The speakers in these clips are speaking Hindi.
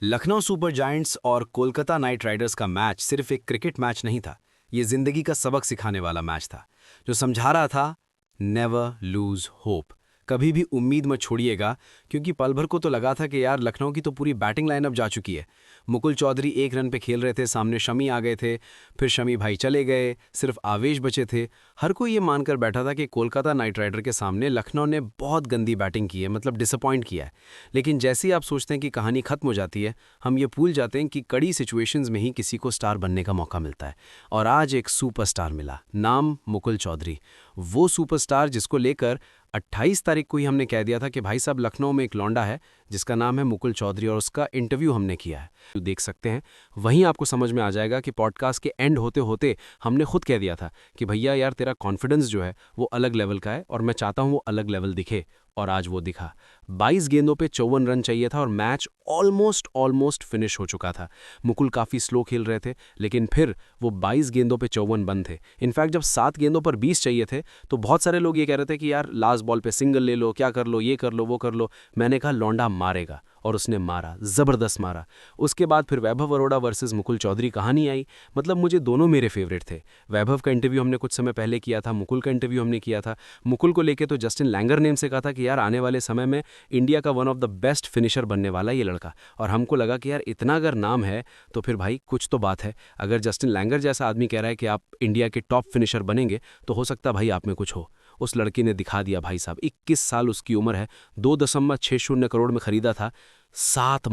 लखनऊ सुपर जायंट्स और कोलकाता नाइट राइडर्स का मैच सिर्फ एक क्रिकेट मैच नहीं था। ये जिंदगी का सबक सिखाने वाला मैच था, जो समझा रहा था नेवर लूज होप। कभी भी उम्मीद मत छोड़िएगा, क्योंकि पल भर को तो लगा था कि यार लखनऊ की तो पूरी बैटिंग लाइनअप जा चुकी है। मुकुल चौधरी एक रन पे खेल रहे थे, सामने शमी आ गए थे, फिर शमी भाई चले गए, सिर्फ आवेश बचे थे। हर कोई ये मानकर बैठा था कि कोलकाता नाइट राइडर के सामने लखनऊ ने बहुत गंदी बैटिंग की है, मतलब डिसअपॉइंट किया है। लेकिन जैसे ही आप सोचते हैं कि कहानी खत्म हो जाती है, हम ये भूल जाते हैं कि कड़ी सिचुएशंस में ही किसी को स्टार बनने का मौका मिलता है। और आज एक सुपरस्टार मिला, नाम मुकुल चौधरी। वो सुपरस्टार जिसको लेकर 28 तारीख को ही हमने कह दिया था कि भाई साहब लखनऊ में एक लौंडा है जिसका नाम है मुकुल चौधरी, और उसका इंटरव्यू हमने किया है, तो देख सकते हैं। वहीं आपको समझ में आ जाएगा कि पॉडकास्ट के एंड होते होते हमने खुद कह दिया था कि भैया यार तेरा कॉन्फिडेंस जो है वो अलग लेवल का है, और मैं चाहता हूँ वो अलग लेवल दिखे। और आज वो दिखा। 22 गेंदों पे 54 रन चाहिए था और मैच ऑलमोस्ट फिनिश हो चुका था। मुकुल काफ़ी स्लो खेल रहे थे, लेकिन फिर वो 22 गेंदों पे 54 बन थे। इनफैक्ट जब 7 गेंदों पर 20 चाहिए थे तो बहुत सारे लोग ये कह रहे थे कि यार लास्ट बॉल पे सिंगल ले लो, क्या कर लो, ये कर लो, वो कर लो। मैंने कहा लौंडा मारेगा, और उसने मारा, ज़बरदस्त मारा। उसके बाद फिर वैभव अरोड़ा वर्सेस मुकुल चौधरी कहानी आई। मतलब मुझे दोनों मेरे फेवरेट थे। वैभव का इंटरव्यू हमने कुछ समय पहले किया था, मुकुल का इंटरव्यू हमने किया था। मुकुल को लेके तो जस्टिन लैंगर ने हमसे कहा था कि यार आने वाले समय में इंडिया का one of the best finisher बनने वाला ये लड़का। और हमको लगा कि यार इतना अगर नाम है तो फिर भाई कुछ तो बात है। अगर जस्टिन लैंगर जैसा आदमी कह रहा है कि आप इंडिया के टॉप फिनिशर बनेंगे, तो हो सकता भाई आप में कुछ हो। उस लड़के ने दिखा दिया भाई साहब। 21 साल उसकी उम्र है, 2.60 करोड़ में खरीदा था। 7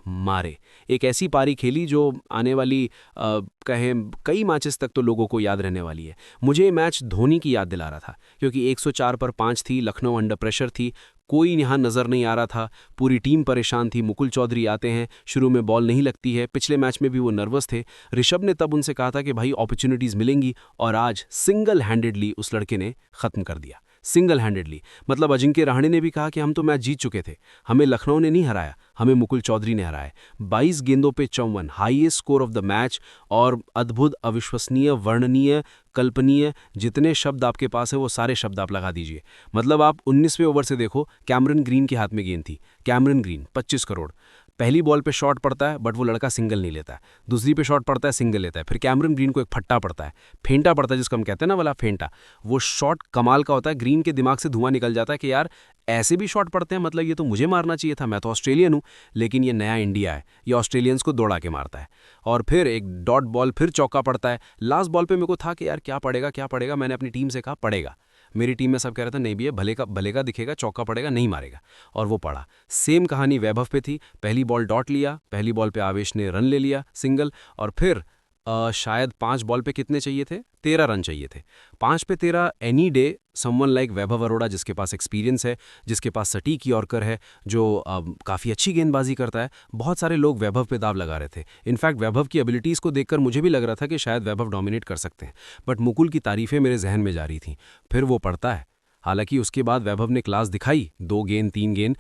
मारे। एक ऐसी पारी खेली जो आने वाली कहें कई मैचेस तक तो लोगों को याद रहने वाली है। मुझे ये मैच धोनी की याद दिला रहा था, क्योंकि 104 पर 5 थी, लखनऊ अंडर प्रेशर थी, कोई यहाँ नज़र नहीं आ रहा था, पूरी टीम परेशान थी। मुकुल चौधरी आते हैं, शुरू में बॉल नहीं लगती है, पिछले मैच में भी वो नर्वस थे। ऋषभ ने तब उनसे कहा था कि भाई अपॉर्चुनिटीज़ मिलेंगी, और आज सिंगल हैंडेडली उस लड़के ने ख़त्म कर दिया। सिंगल हैंडेडली, मतलब अजिंक्य रहाणे ने भी कहा कि हम तो मैच जीत चुके थे, हमें लखनऊ ने नहीं हराया, हमें मुकुल चौधरी ने हराया। 22 गेंदों पे 54, highest score of the match. और अद्भुत, अविश्वसनीय, वर्णनीय, कल्पनीय, जितने शब्द आपके पास है वो सारे शब्द आप लगा दीजिए। मतलब आप 19वें ओवर से देखो, कैमरन ग्रीन के हाथ में गेंद थी। Cameron green 25 crore. पहली बॉल पे शॉट पड़ता है, बट वो लड़का सिंगल नहीं लेता है। दूसरी पे शॉट पड़ता है, सिंगल लेता है। फिर कैमरन ग्रीन को एक फट्टा पड़ता है, फेंटा पड़ता है, जिसको हम कहते हैं ना वाला फेंटा। वो शॉट कमाल का होता है। ग्रीन के दिमाग से धुआं निकल जाता है कि यार ऐसे भी शॉट पड़ते हैं, मतलब ये तो मुझे मारना चाहिए था, मैं तो ऑस्ट्रेलियन हूँ। लेकिन ये नया इंडिया है, ये ऑस्ट्रेलियंस को दौड़ा के मारता है। और फिर एक डॉट बॉल, फिर चौका पड़ता है। लास्ट बॉल पे मेरे को था कि यार क्या पड़ेगा क्या पड़ेगा। मैंने अपनी टीम से कहा पड़ेगा। मेरी टीम में सब कह रहे थे नहीं भैया, भले का दिखेगा, चौका पड़ेगा, नहीं मारेगा। और वो पड़ा। सेम कहानी वैभव पे थी। पहली बॉल डॉट लिया, पहली बॉल पे आवेश ने रन ले लिया, सिंगल। और फिर शायद 5 बॉल पे कितने चाहिए थे, 13 रन चाहिए थे। 5 पे 13, एनी डे समवन लाइक वैभव अरोड़ा, जिसके पास एक्सपीरियंस है, जिसके पास सटीक यॉर्कर है, जो काफ़ी अच्छी गेंदबाजी करता है। बहुत सारे लोग वैभव पे दाव लगा रहे थे। इनफैक्ट वैभव की एबिलिटीज़ को देखकर मुझे भी लग रहा था कि शायद वैभव डोमिनेट कर सकते हैं, बट मुकुल की तारीफें मेरे जहन में जा रही थीं। फिर वो पड़ता है। हालांकि उसके बाद वैभव ने क्लास दिखाई, 2 गेंद 3 गेंद,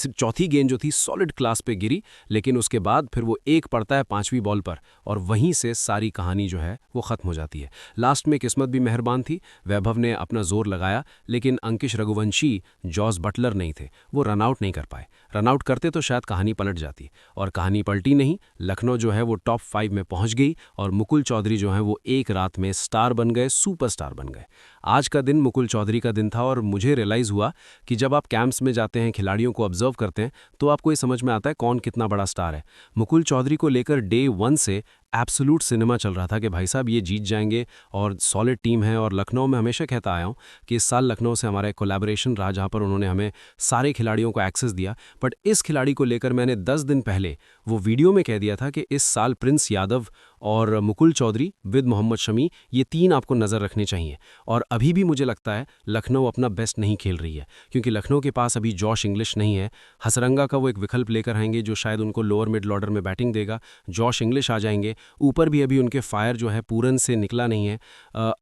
चौथी गेंद जो थी सॉलिड क्लास पे गिरी। लेकिन उसके बाद फिर वो एक पड़ता है 5वीं बॉल पर, और वहीं से सारी कहानी जो है वो ख़त्म हो जाती है। लास्ट में किस्मत भी मेहरबान थी, वैभव ने अपना जोर लगाया, लेकिन अंकिश रघुवंशी, जॉस बटलर नहीं थे, वो रनआउट नहीं कर पाए। रनआउट करते तो शायद कहानी पलट जाती, और कहानी पलटी नहीं। लखनऊ जो है वो टॉप 5 में पहुंच गई, और मुकुल चौधरी जो है वो एक रात में स्टार बन गए, सुपरस्टार बन गए। आज का दिन मुकुल चौधरी का दिन था, और मुझे रियलाइज़ हुआ कि जब आप कैंप्स में जाते हैं, खिलाड़ियों को ऑब्जर्व करते हैं, तो आपको ये समझ में आता है कौन कितना बड़ा स्टार है। मुकुल चौधरी को लेकर डे 1 से एब्सोल्यूट सिनेमा चल रहा था कि भाई साहब ये जीत जाएंगे, और सॉलिड टीम है। और लखनऊ में हमेशा कहता आया हूँ कि इस साल लखनऊ से हमारा एक कोलैबोरेशन रहा, जहाँ पर उन्होंने हमें सारे खिलाड़ियों को एक्सेस दिया। बट इस खिलाड़ी को लेकर मैंने 10 दिन पहले वो वीडियो में कह दिया था कि इस साल प्रिंस यादव और मुकुल चौधरी विद मोहम्मद शमी, ये 3 आपको नज़र रखने चाहिए। और अभी भी मुझे लगता है लखनऊ अपना बेस्ट नहीं खेल रही है, क्योंकि लखनऊ के पास अभी जॉश इंग्लिश नहीं है। हसरंगा का वो एक विकल्प लेकर आएंगे जो शायद उनको लोअर मिड ऑर्डर में बैटिंग देगा। जॉश इंग्लिश आ जाएंगे, ऊपर भी अभी उनके फायर जो है पूरन से निकला नहीं है।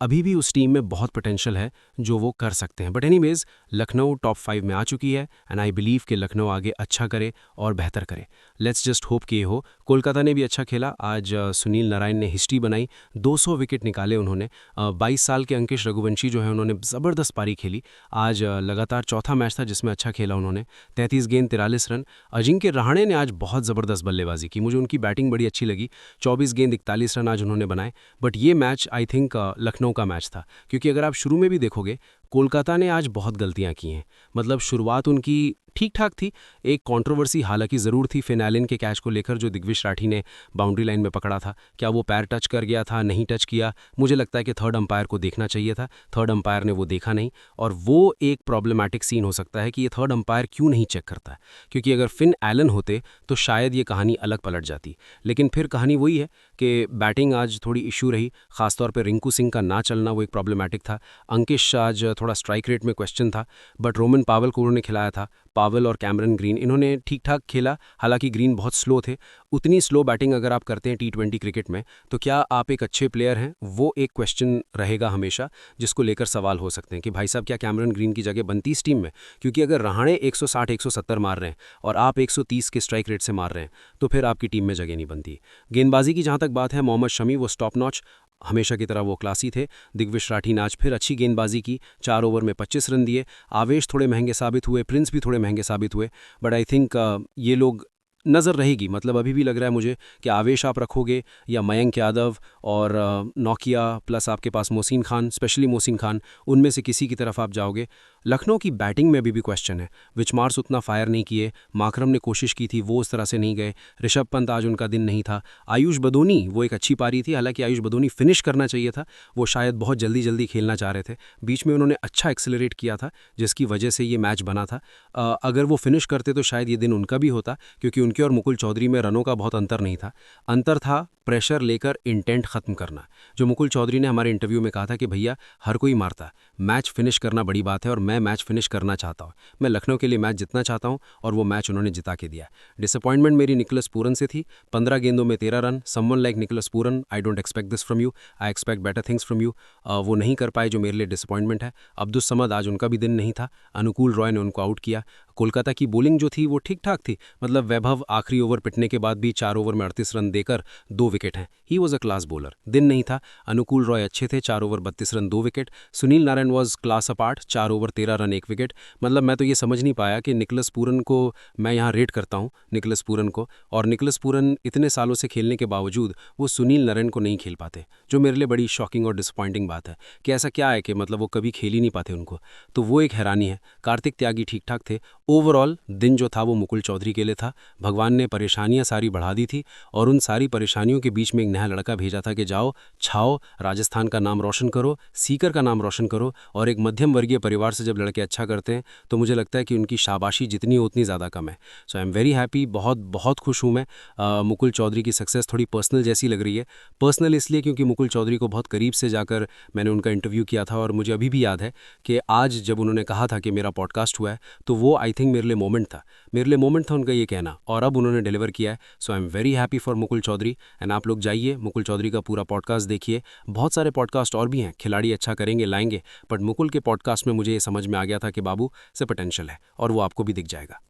अभी भी उस टीम में बहुत पोटेंशियल है जो वो कर सकते हैं। बट एनीवेज लखनऊ टॉप 5 में आ चुकी है एंड आई बिलीव कि लखनऊ आगे अच्छा करे और बेहतर करे। लेट्स जस्ट होप कि ये हो। कोलकाता ने भी अच्छा खेला आज। सुनील नारायण ने हिस्ट्री बनाई, 200 विकेट निकाले उन्होंने। 22 साल के अंकिश रघुवंशी जो है उन्होंने ज़बरदस्त पारी खेली आज। लगातार चौथा मैच था जिसमें अच्छा खेला उन्होंने। 33 गेंद 43 रन। अजिंक्य रहाणे ने आज बहुत ज़बरदस्त बल्लेबाजी की, मुझे उनकी बैटिंग बड़ी अच्छी लगी। 24 गेंद 41 रन आज उन्होंने बनाए। बट ये मैच आई थिंक लखनऊ का मैच था, क्योंकि अगर आप शुरू में भी देखोगे कोलकाता ने आज बहुत गलतियां की हैं। मतलब शुरुआत उनकी ठीक ठाक थी। एक कंट्रोवर्सी हालांकि ज़रूर थी फिन एलन के कैच को लेकर जो दिग्विश राठी ने बाउंड्री लाइन में पकड़ा था। क्या वो पैर टच कर गया था, नहीं टच किया? मुझे लगता है कि थर्ड अंपायर को देखना चाहिए था। थर्ड अंपायर ने वो देखा नहीं, और वो एक प्रॉब्लमैटिक सीन हो सकता है कि ये थर्ड अंपायर क्यों नहीं चेक करता है। क्योंकि अगर फिन एलन होते तो शायद ये कहानी अलग पलट जाती। लेकिन फिर कहानी वही है कि बैटिंग आज थोड़ी इशू रही, खासतौर पर रिंकू सिंह का ना चलना वो एक प्रॉब्लमैटिक था। अंकिश आज थोड़ा स्ट्राइक रेट में क्वेश्चन था, बट रोमन पावल को उन्होंने खिलाया था। पावल और कैमरन ग्रीन इन्होंने ठीक ठाक खेला, हालांकि ग्रीन बहुत स्लो थे। उतनी स्लो बैटिंग अगर आप करते हैं टी20 क्रिकेट में तो क्या आप एक अच्छे प्लेयर हैं? वो एक क्वेश्चन रहेगा हमेशा, जिसको लेकर सवाल हो सकते हैं कि भाई साहब क्या कैमरन ग्रीन की जगह बनती इस टीम में? क्योंकि अगर रहाणे 160-170 मार रहे हैं और आप 130 के स्ट्राइक रेट से मार रहे हैं तो फिर आपकी टीम में जगह नहीं बनती। गेंदबाजी की जहाँ तक बात है, मोहम्मद शमी वो स्टॉप नॉच, हमेशा की तरह वो क्लासी थे। दिग्विश राठी ने आज फिर अच्छी गेंदबाजी की, 4 ओवर में 25 रन दिए। आवेश थोड़े महंगे साबित हुए, प्रिंस भी थोड़े महंगे साबित हुए। बट आई थिंक ये लोग नज़र रहेगी। मतलब अभी भी लग रहा है मुझे कि आवेश आप रखोगे या मयंक यादव और नोकिया प्लस आपके पास मोहसिन खान, स्पेशली मोहसिन खान, उनमें से किसी की तरफ आप जाओगे। लखनऊ की बैटिंग में अभी भी क्वेश्चन है। विचमार्स उतना फायर नहीं किए, माकरम ने कोशिश की थी, वो उस तरह से नहीं गए। ऋषभ पंत आज उनका दिन नहीं था। आयुष बदोनी वो एक अच्छी पारी थी, हालांकि आयुष बदोनी फिनिश करना चाहिए था, वो शायद बहुत जल्दी जल्दी खेलना चाह रहे थे। बीच में उन्होंने अच्छा एक्सेलरेट किया था जिसकी वजह से ये मैच बना था। अगर वो फिनिश करते तो शायद ये दिन उनका भी होता, क्योंकि उनके और मुकुल चौधरी में रनों का बहुत अंतर नहीं था। अंतर था प्रेशर लेकर इंटेंट खत्म करना। जो मुकुल चौधरी ने हमारे इंटरव्यू में कहा था कि भैया हर कोई मारता है, मैच फिनिश करना बड़ी बात है और मैं मैच फिनिश करना चाहता हूँ। मैं लखनऊ के लिए मैच जीतना चाहता हूँ और वो मैच उन्होंने जिता के दिया। डिसअपॉइंटमेंट मेरी निकोलस पूरन से थी, 15 गेंदों में 13 run. Someone like Nicholas Pooran, I don't expect this from you, I expect better things from you. वो नहीं कर पाए जो मेरे लिए डिसअपॉइंटमेंट है। अब्दुल समद आज उनका भी दिन नहीं था, अनुकूल रॉय ने उनको आउट किया। कोलकाता की बॉलिंग जो थी वो ठीक ठाक थी। मतलब वैभव आखिरी ओवर पिटने के बाद भी 4 ओवर में 38 रन देकर 2 विकेट हैं। He was a class bowler, दिन नहीं था। अनुकूल रॉय अच्छे थे, 4 over 32 run 2 wicket. Sunil Narayan was class apart, 4 over 13 run 1 wicket. मतलब मैं तो ये समझ नहीं पाया कि निकोलस पूरन को मैं यहाँ रेट करता हूँ, निकोलस पूरन को, और निकोलस पूरन इतने सालों से खेलने के बावजूद वो सुनील नारायण को नहीं खेल पाते, जो मेरे लिए बड़ी शॉकिंग और डिसअपॉइंटिंग बात है कि ऐसा क्या है कि मतलब वो कभी खेल ही नहीं पाते उनको, तो वो एक हैरानी है। कार्तिक त्यागी ठीक ठाक थे। ओवरऑल दिन जो था वो मुकुल चौधरी के लिए था। भगवान ने परेशानियां सारी बढ़ा दी थी और उन सारी परेशानियों के बीच में एक नया लड़का भेजा था कि जाओ छाओ, राजस्थान का नाम रोशन करो, सीकर का नाम रोशन करो। और एक मध्यम वर्गीय परिवार से जब लड़के अच्छा करते हैं तो मुझे लगता है कि उनकी शाबाशी जितनी हो उतनी ज़्यादा कम है। So I am very happy, बहुत बहुत खुश हूँ मैं। मुकुल चौधरी की सक्सेस थोड़ी पर्सनल जैसी लग रही है। पर्सनल इसलिए क्योंकि मुकुल चौधरी को बहुत करीब से जाकर मैंने उनका इंटरव्यू किया था और मुझे अभी भी याद है कि आज जब उन्होंने कहा था कि मेरा पॉडकास्ट हुआ है तो वो आई थिंक मेरे लिए मोमेंट था, मेरे लिए मोमेंट था उनका ये कहना, और अब उन्होंने डिलीवर किया है। So I am very happy for Mukul Chaudhary. And आप लोग जाइए मुकुल चौधरी का पूरा पॉडकास्ट देखिए। बहुत सारे पॉडकास्ट और भी हैं, खिलाड़ी अच्छा करेंगे लाएंगे, बट मुकुल के पॉडकास्ट में मुझे ये समझ में आ गया था कि बाबू से पोटेंशियल है और वो आपको भी दिख जाएगा।